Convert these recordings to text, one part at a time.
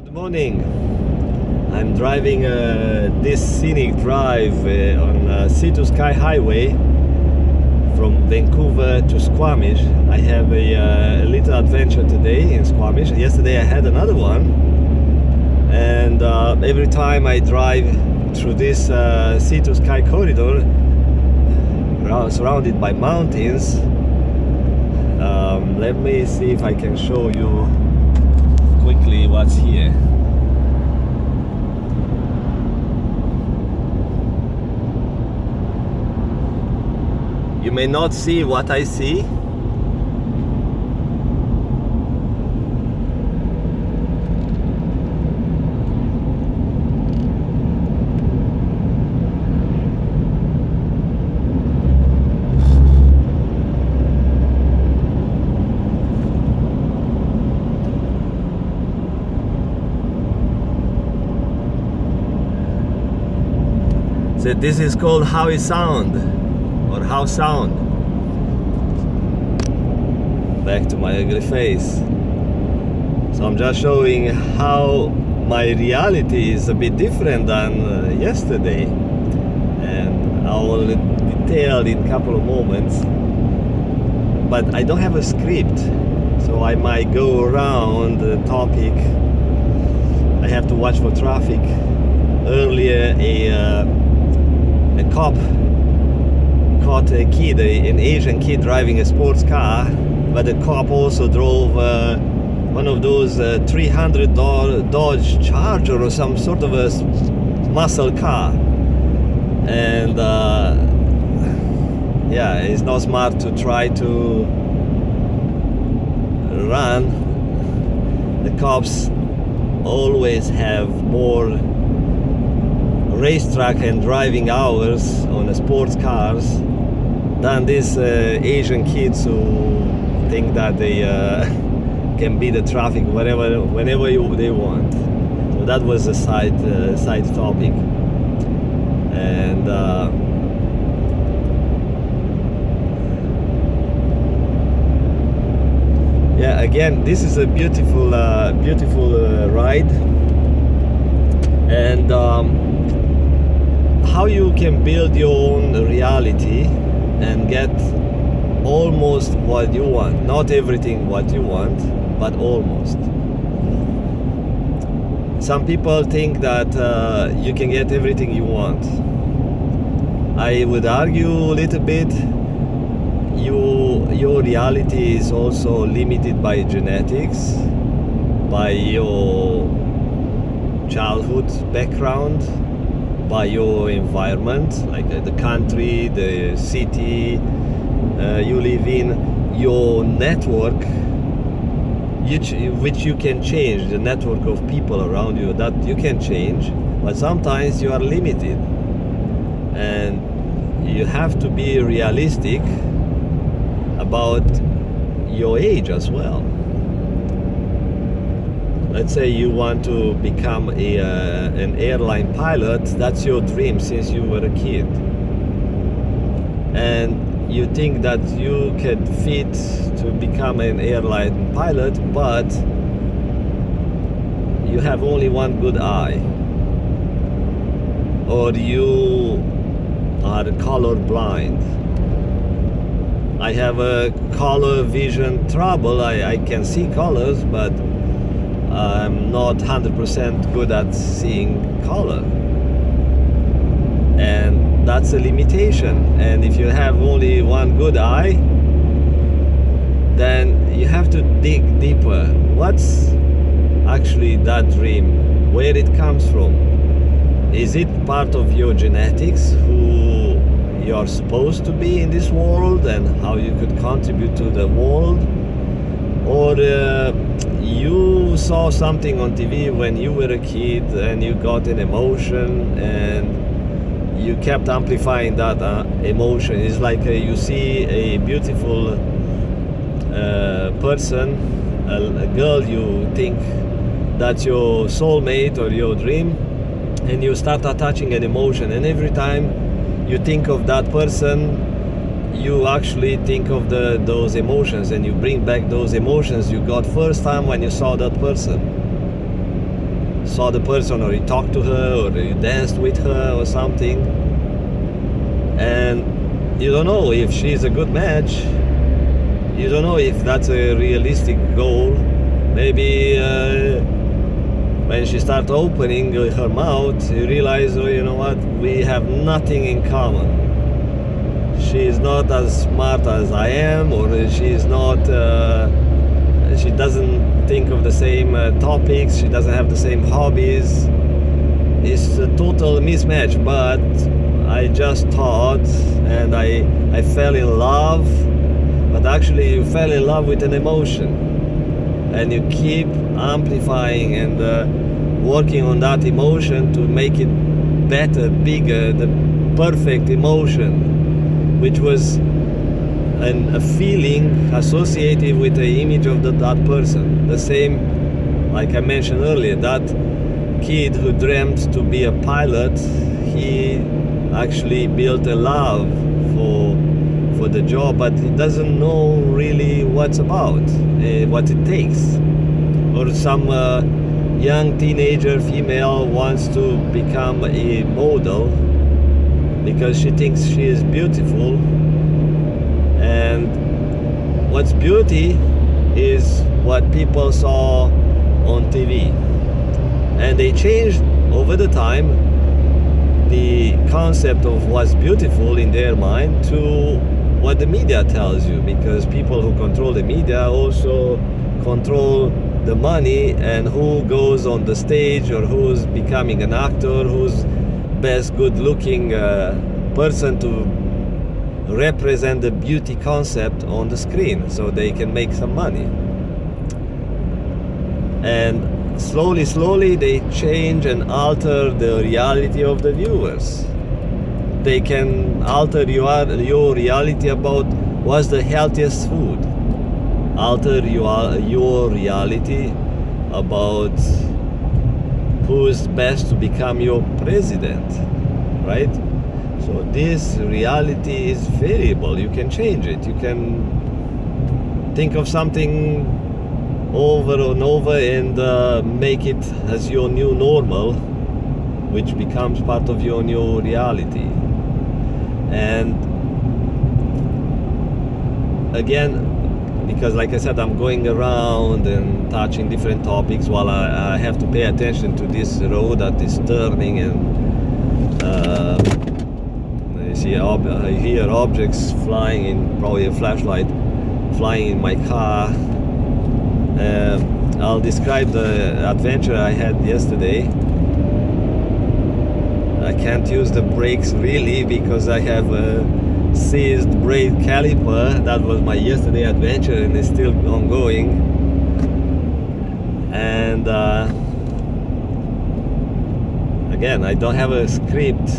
Good morning. I'm driving this scenic drive on Sea to Sky Highway from Vancouver to Squamish. I have a little adventure today in Squamish. Yesterday I had another one, and every time I drive through this Sea to Sky corridor surrounded by mountains, let me see if I can show you quickly what's here. You may not see what I see. So this is called Howe Sound, or Howe Sound. Back to my ugly face. So I'm just showing how my reality is a bit different than yesterday, and I will detail in a couple of moments. But I don't have a script, so I might go around the topic. I have to watch for traffic. Earlier a cop caught a kid, an Asian kid driving a sports car, but the cop also drove one of those $300 Dodge Charger or some sort of a muscle car. And yeah, it's not smart to try to run. The cops always have more racetrack and driving hours on sports cars than these Asian kids who think that they can beat the traffic whenever they want. So that was a side topic. And yeah, again, this is a beautiful ride. And how you can build your own reality and get almost what you want. Not everything what you want, but almost. Some people think that you can get everything you want. I would argue a little bit, your reality is also limited by genetics, by your childhood background, by your environment, like the country, the city you live in, your network, which you can change, the network of people around you that you can change, but sometimes you are limited, and you have to be realistic about your age as well. Let's say you want to become an airline pilot. That's your dream since you were a kid, and you think that you can fit to become an airline pilot, but you have only one good eye, or you are color blind. I have a color vision trouble. I can see colors, but I'm not 100% good at seeing color, and that's a limitation. And if you have only one good eye, then you have to dig deeper. What's actually that dream? Where it comes from? Is it part of your genetics, who you're supposed to be in this world and how you could contribute to the world? Or you saw something on TV when you were a kid and you got an emotion and you kept amplifying that emotion. It's like you see a beautiful person, a girl you think that's your soulmate or your dream, and you start attaching an emotion, and every time you think of that person, you actually think of those emotions, and you bring back those emotions you got first time when you saw that person. saw the person, or you talked to her, or you danced with her or something, and you don't know if she's a good match. You don't know if that's a realistic goal. Maybe when she starts opening her mouth, you realize, oh, you know what, we have nothing in common. She's not as smart as I am, or she's not, she doesn't think of the same topics, she doesn't have the same hobbies. It's a total mismatch, but I just thought, and I fell in love, but actually you fell in love with an emotion, and you keep amplifying and working on that emotion to make it better, bigger, the perfect emotion, which was a feeling associated with the image of that person. The same, like I mentioned earlier, that kid who dreamt to be a pilot, he actually built a love for the job, but he doesn't know really what's about, what it takes. Or some young teenager female wants to become a model because she thinks she is beautiful, and what's beauty is what people saw on TV, and they changed over the time the concept of what's beautiful in their mind to what the media tells you, because people who control the media also control the money and who goes on the stage, or who's becoming an actor, who's best good looking person to represent the beauty concept on the screen so they can make some money. And slowly they change and alter the reality of the viewers. They can alter your reality about what's the healthiest food, alter your reality about who's best to become your president, right? So this reality is variable. You can change it. You can think of something over and over and make it as your new normal, which becomes part of your new reality. And again, because like I said, I'm going around and touching different topics while I have to pay attention to this road that is turning, and I hear objects flying in, probably a flashlight flying in my car. I'll describe the adventure I had yesterday. I can't use the brakes really because I have a seized brake caliper. That was my yesterday adventure, and it's still ongoing. And again, I don't have a script,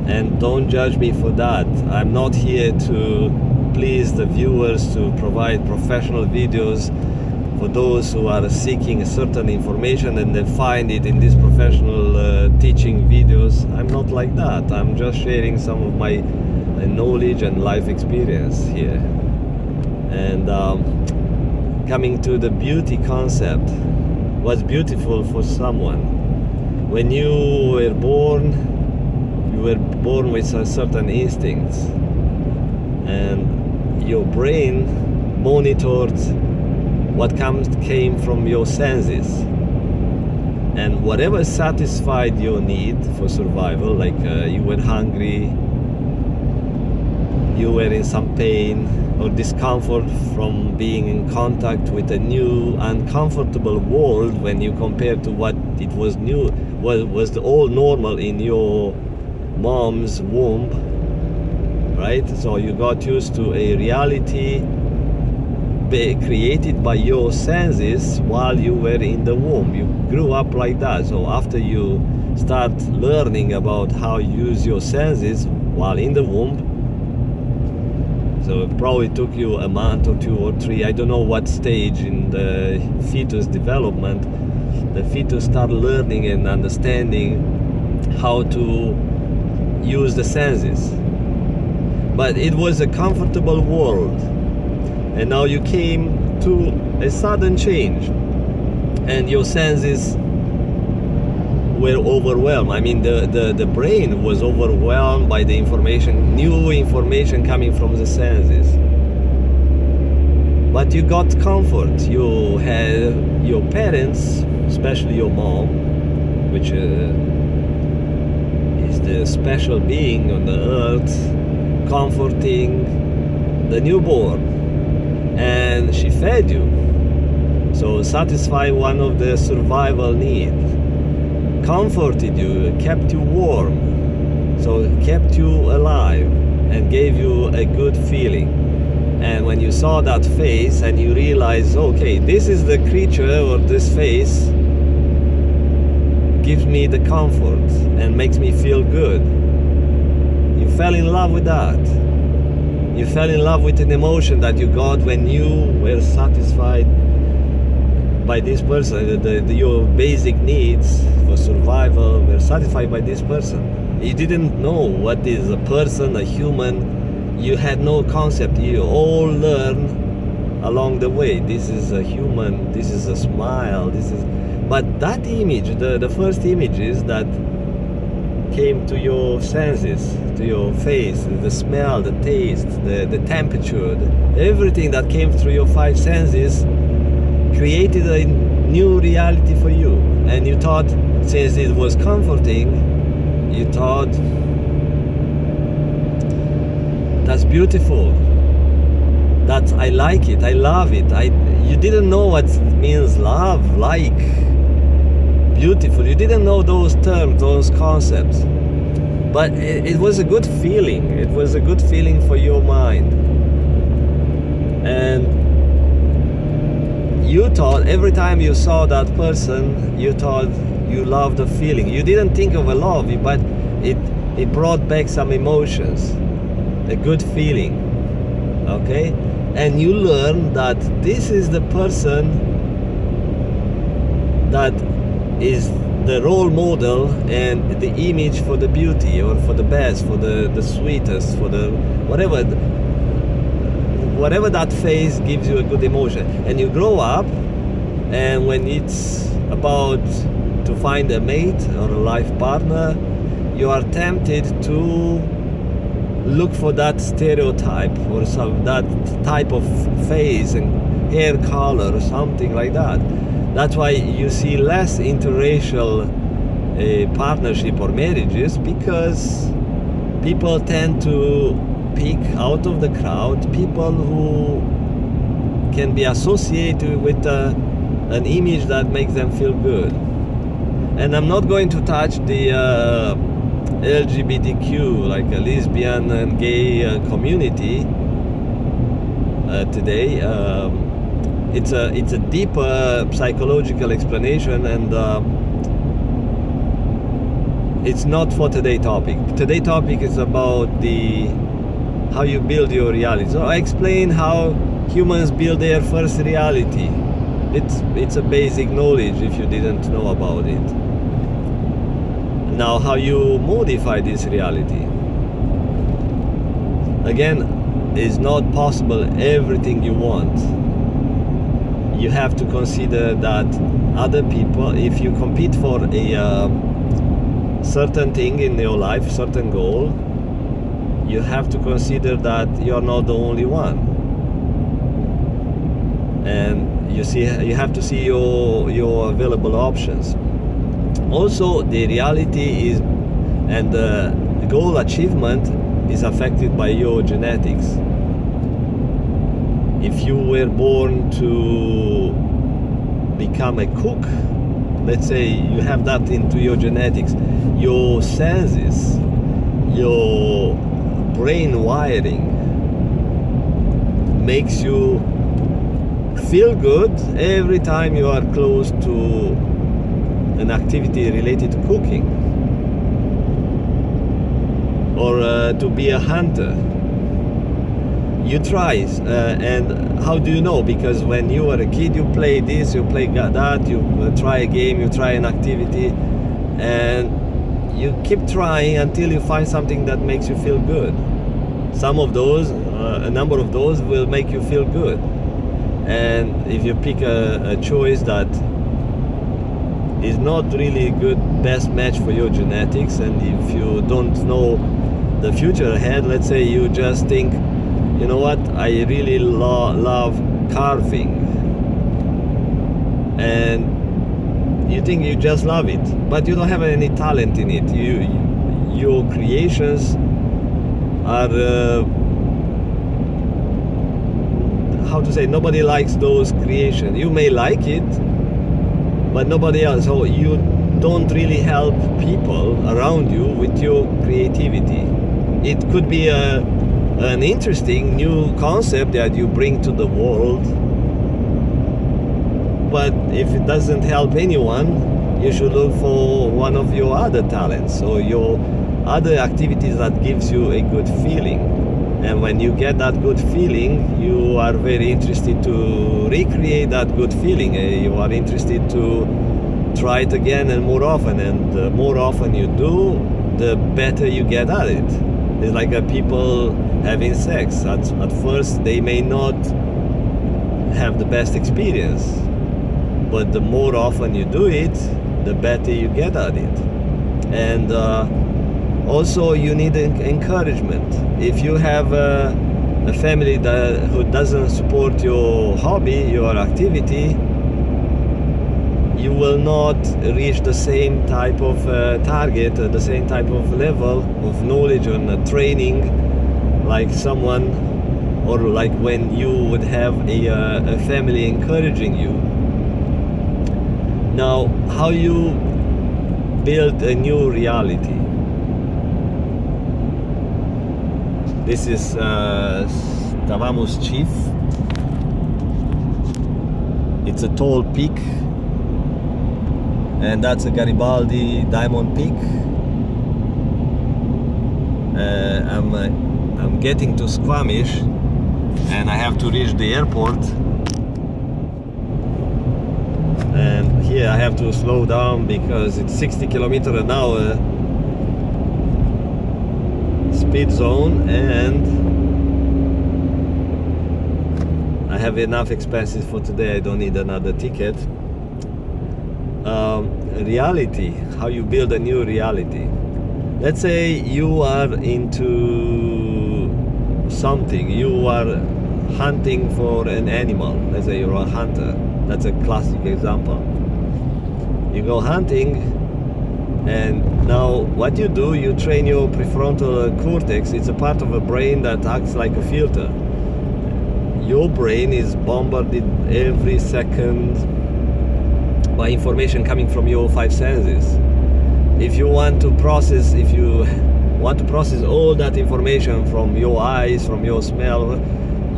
and don't judge me for that. I'm not here to please the viewers, to provide professional videos for those who are seeking a certain information and they find it in these professional teaching videos. I'm not like that. I'm just sharing some of my knowledge and life experience here. And coming to the beauty concept, what's beautiful for someone? When you were born with certain instincts, and your brain monitored what came from your senses, and whatever satisfied your need for survival, like you were hungry, you were in some pain or discomfort from being in contact with a new uncomfortable world, when you compare to what it was new, was the old normal in your mom's womb, right? So you got used to a reality created by your senses while you were in the womb. You grew up like that. So after you start learning about how you use your senses while in the womb, so it probably took you a month or 2 or 3, I don't know what stage in the fetus development, the fetus start learning and understanding how to use the senses. But it was a comfortable world, and now you came to a sudden change, and your senses were overwhelmed. I mean, the brain was overwhelmed by the information, new information coming from the senses. But you got comfort. You had your parents, especially your mom, which is the special being on the earth, comforting the newborn. And she fed you. So satisfy one of the survival needs. Comforted you, kept you warm, so kept you alive and gave you a good feeling. And when you saw that face and you realized, okay, this is the creature, or this face gives me the comfort and makes me feel good, you fell in love with that. You fell in love with an emotion that you got when you were satisfied by this person. Your basic needs for survival were satisfied by this person. You didn't know what is a person, a human. You had no concept. You all learn along the way. This is a human, this is a smile, this is... But that image, the first images that came to your senses, to your face, the smell, the taste, the temperature, everything that came through your five senses created a new reality for you. And you thought, since it was comforting, you thought, that's beautiful, that I like it, I love it. You didn't know what means love, like, beautiful. You didn't know those terms, those concepts. But it was a good feeling. It was a good feeling for your mind. And you thought, every time you saw that person, you thought you loved the feeling. You didn't think of a love, but it brought back some emotions, a good feeling, okay? And you learn that this is the person that is the role model and the image for the beauty, or for the best, for the sweetest, for the whatever that phase gives you a good emotion. And you grow up, and when it's about to find a mate or a life partner, you are tempted to look for that stereotype, or that type of face and hair color or something like that. That's why you see less interracial partnership or marriages, because people tend to pick out of the crowd people who can be associated with an image that makes them feel good. And I'm not going to touch the LGBTQ, like a lesbian and gay community today. It's a deeper psychological explanation, and it's not for today's topic. Today's topic is about how you build your reality. So I explain how humans build their first reality. It's a basic knowledge if you didn't know about it. Now, how you modify this reality. Again, it's not possible everything you want. You have to consider that other people, if you compete for a certain thing in your life, certain goal, you have to consider that you're not the only one. And you have to see your available options. Also, the reality is, and the goal achievement is affected by your genetics. If you were born to become a cook, let's say you have that into your genetics, your senses, your brain wiring makes you feel good every time you are close to an activity related to cooking, or to be a hunter. You try, and how do you know? Because when you were a kid, you play this, you play that, you try a game, you try an activity, and you keep trying until you find something that makes you feel good. Some of those, a number of those will make you feel good. And if you pick a choice that is not really good best match for your genetics, and if you don't know the future ahead, let's say you just think, you know what, I really love carving, and you think you just love it, but you don't have any talent in it. Your creations are how to say, nobody likes those creations. You may like it, but nobody else. So you don't really help people around you with your creativity. It could be an interesting new concept that you bring to the world, but if it doesn't help anyone, you should look for one of your other talents or your other activities that gives you a good feeling. And when you get that good feeling, you are very interested to recreate that good feeling. You are interested to try it again and more often. And the more often you do, the better you get at it. It's like people having sex. At first, they may not have the best experience, but the more often you do it, the better you get at it. And also, you need encouragement. If you have a family who doesn't support your hobby, your activity, you will not reach the same type of target, the same type of level of knowledge and training like someone, or like when you would have a family encouraging you. Now, how you build a new reality? This is Tavamus Chief. It's a tall peak, and that's a Garibaldi Diamond Peak. I'm getting to Squamish, and I have to reach the airport. And here I have to slow down because it's 60 kilometers an hour speed zone, and I have enough expenses for today. I don't need another ticket. Reality, how you build a new reality. Let's say you are into something, you are hunting for an animal. Let's say you're a hunter. That's a classic example. You go hunting, and now what you do, you train your prefrontal cortex. It's a part of a brain that acts like a filter. Your brain is bombarded every second by information coming from your five senses. If you want to process all that information from your eyes, from your smell,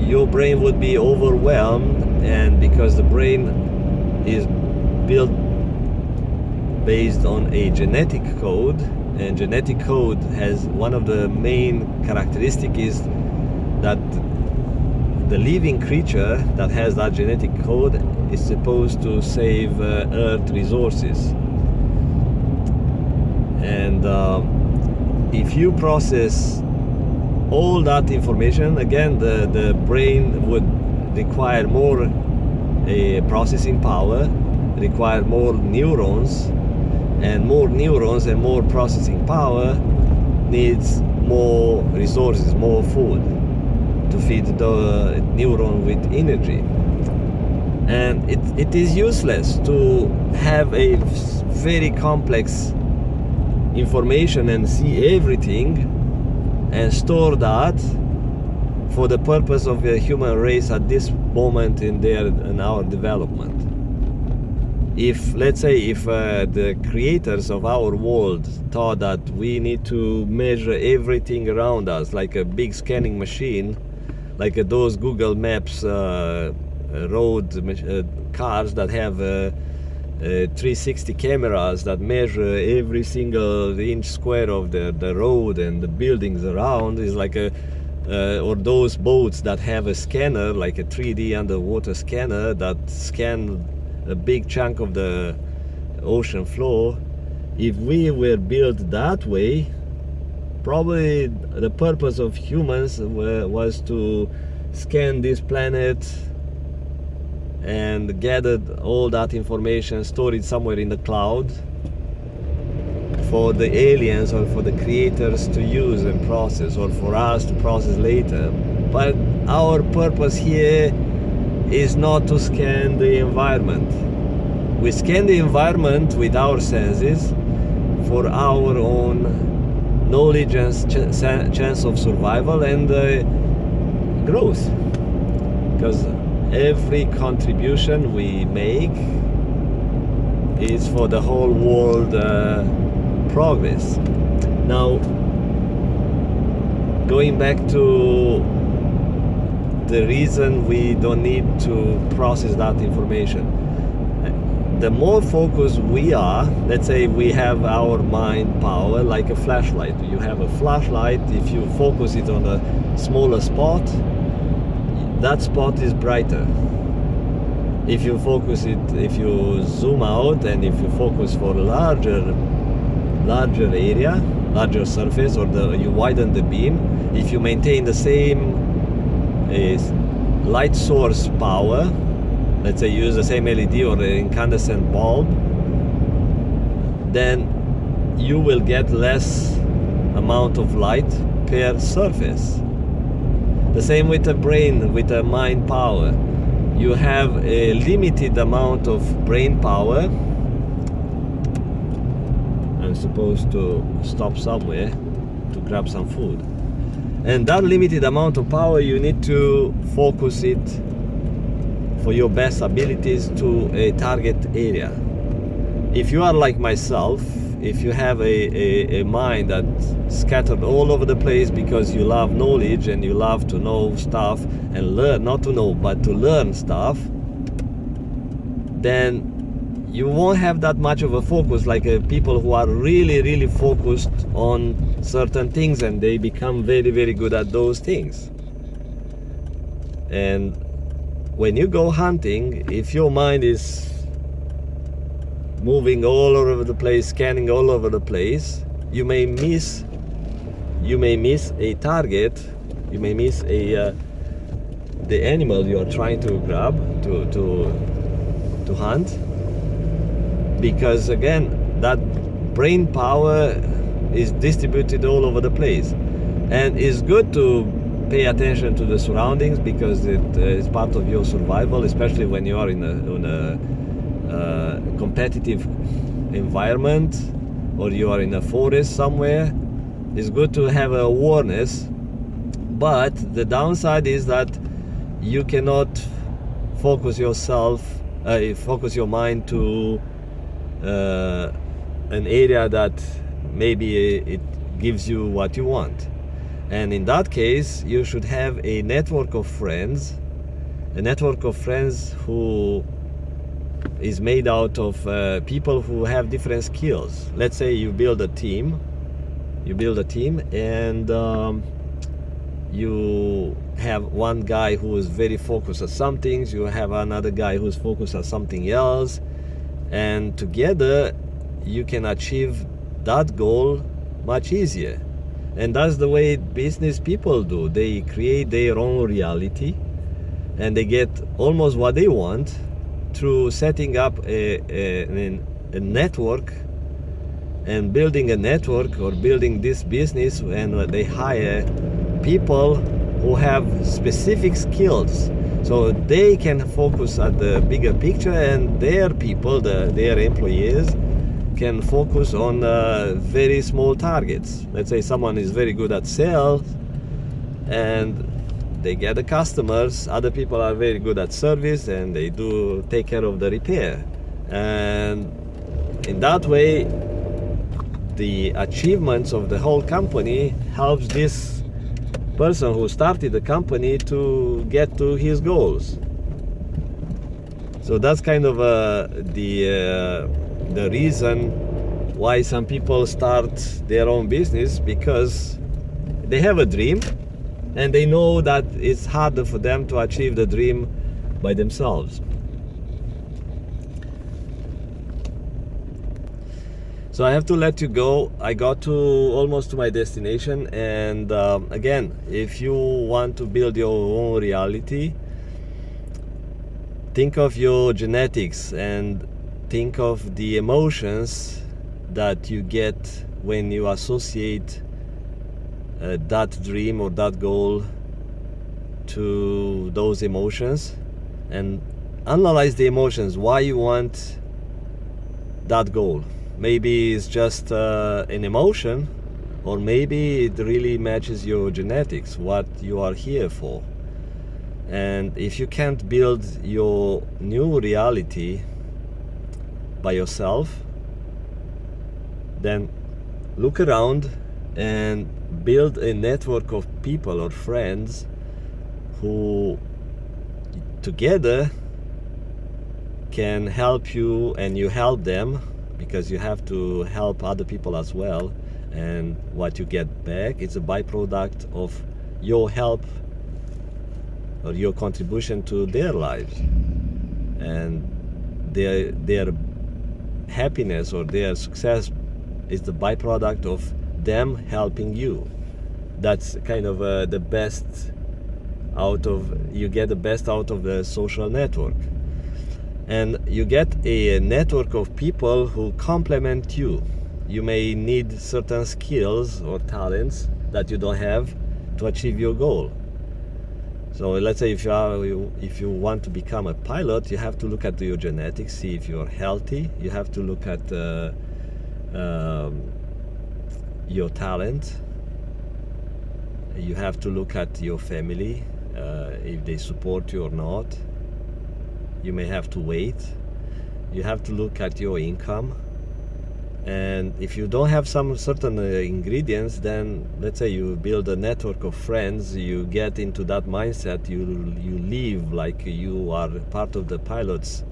your brain would be overwhelmed. And because the brain is built based on a genetic code, and genetic code has one of the main characteristics is that the living creature that has that genetic code is supposed to save Earth resources. And if you process all that information, again, the brain would require more processing power, require more neurons, and more processing power needs more resources, more food to feed the neuron with energy. And it is useless to have a very complex information and see everything and store that for the purpose of the human race at this moment in our development. If, let's say, if the creators of our world thought that we need to measure everything around us like a big scanning machine, like those Google Maps road cars that have 360 cameras that measure every single inch square of the road and the buildings around, is like or those boats that have a scanner, like a 3D underwater scanner that scan a big chunk of the ocean floor. If we were built that way, probably the purpose of humans was to scan this planet and gathered all that information, stored it somewhere in the cloud for the aliens or for the creators to use and process, or for us to process later. But our purpose here is not to scan the environment. We scan the environment with our senses for our own knowledge and chance of survival and growth. Because every contribution we make is for the whole world progress. Now, going back to the reason we don't need to process that information. The more focused we are, let's say we have our mind power like a flashlight. You have a flashlight, if you focus it on a smaller spot, that spot is brighter. If you focus it, if you zoom out and if you focus for a larger area, larger surface, or you widen the beam, if you maintain the same light source power, let's say you use the same LED or an incandescent bulb, then you will get less amount of light per surface. The same with the brain, with the mind power. You have a limited amount of brain power. I'm supposed to stop somewhere to grab some food. And that limited amount of power, you need to focus it for your best abilities to a target area. If you are like myself, if you have a mind that's scattered all over the place because you love knowledge and you love to know stuff and learn, not to know, but to learn stuff, then you won't have that much of a focus like people who are really focused on certain things and they become very good at those things. And when you go hunting, if your mind is moving all over the place, scanning all over the place, you may miss a target, you may miss the animal you are trying to grab to hunt, because again that brain power is distributed all over the place. And it's good to pay attention to the surroundings because it is part of your survival, especially when you are in a competitive environment or you are in a forest somewhere. It's good to have awareness, but the downside is that you cannot focus your mind to an area that maybe it gives you what you want. And in that case, you should have a network of friends who is made out of people who have different skills. Let's say you build a team and you have one guy who is very focused on some things, you have another guy who's focused on something else, and together you can achieve that goal much easier. And that's the way business people do. They create their own reality and they get almost what they want through setting up a network and building a network or building this business, and they hire people who have specific skills so they can focus at the bigger picture, and their people, their employees, can focus on very small targets. Let's say someone is very good at sales and they get the customers. Other people are very good at service and they do take care of the repair. And in that way, the achievements of the whole company helps this person who started the company to get to his goals. So that's kind of the reason why some people start their own business, because they have a dream and they know that it's harder for them to achieve the dream by themselves. So I have to let you go. I got almost to my destination, and again, if you want to build your own reality, think of your genetics and think of the emotions that you get when you associate that dream or that goal to those emotions, and analyze the emotions, why you want that goal. Maybe it's just an emotion, or maybe it really matches your genetics, what you are here for. And if you can't build your new reality by yourself, then look around and build a network of people or friends who together can help you, and you help them, because you have to help other people as well. And what you get back is a byproduct of your help or your contribution to their lives, and their happiness or their success is the byproduct of them helping you. That's kind of the best you get the best out of the social network, and you get a network of people who complement you. You may need certain skills or talents that you don't have to achieve your goal. So let's say if you want to become a pilot, you have to look at your genetics, see if you're healthy. You have to look at your talent. You have to look at your family, if they support you or not. You may have to wait. You have to look at your income. And if you don't have some certain ingredients, then let's say you build a network of friends, you get into that mindset, you live like you are part of the pilot's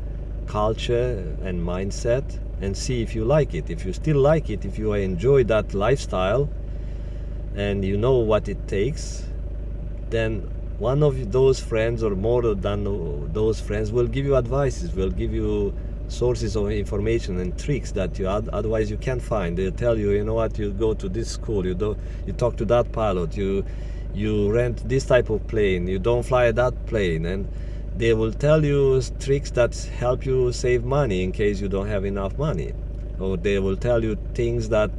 culture and mindset, and see if you like it. If you still like it, if you enjoy that lifestyle and you know what it takes, then one of those friends or more than those friends will give you advices, will give you sources of information and tricks that you otherwise you can't find. They'll tell you, you know what, you go to this school, you talk to that pilot, you rent this type of plane, you don't fly that plane, and they will tell you tricks that help you save money in case you don't have enough money, or they will tell you things that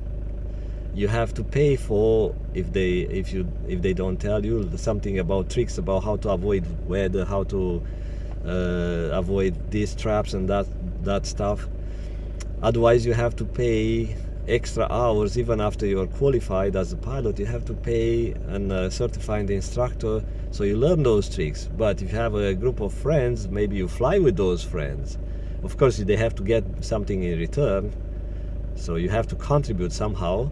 you have to pay for if they don't tell you something about tricks about how to avoid weather, how to avoid these traps and that stuff. Otherwise you have to pay extra hours. Even after you're qualified as a pilot, you have to pay a certified instructor, so you learn those tricks. But if you have a group of friends, maybe you fly with those friends. Of course they have to get something in return, so you have to contribute somehow.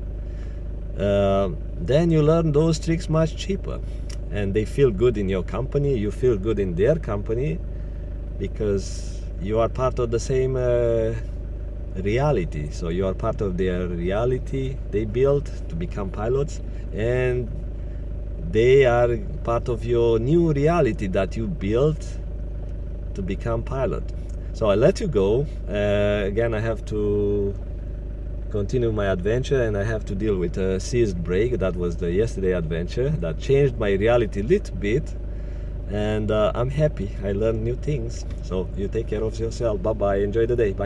Then you learn those tricks much cheaper, and they feel good in your company, you feel good in their company, because you are part of the same reality. So you are part of their reality they built to become pilots, and they are part of your new reality that you built to become pilot. So I let you go. Again, I have to continue my adventure, and I have to deal with a seized brake. That was the yesterday adventure that changed my reality a little bit, and I'm happy I learned new things. So you take care of yourself. Bye bye. Enjoy the day. Bye.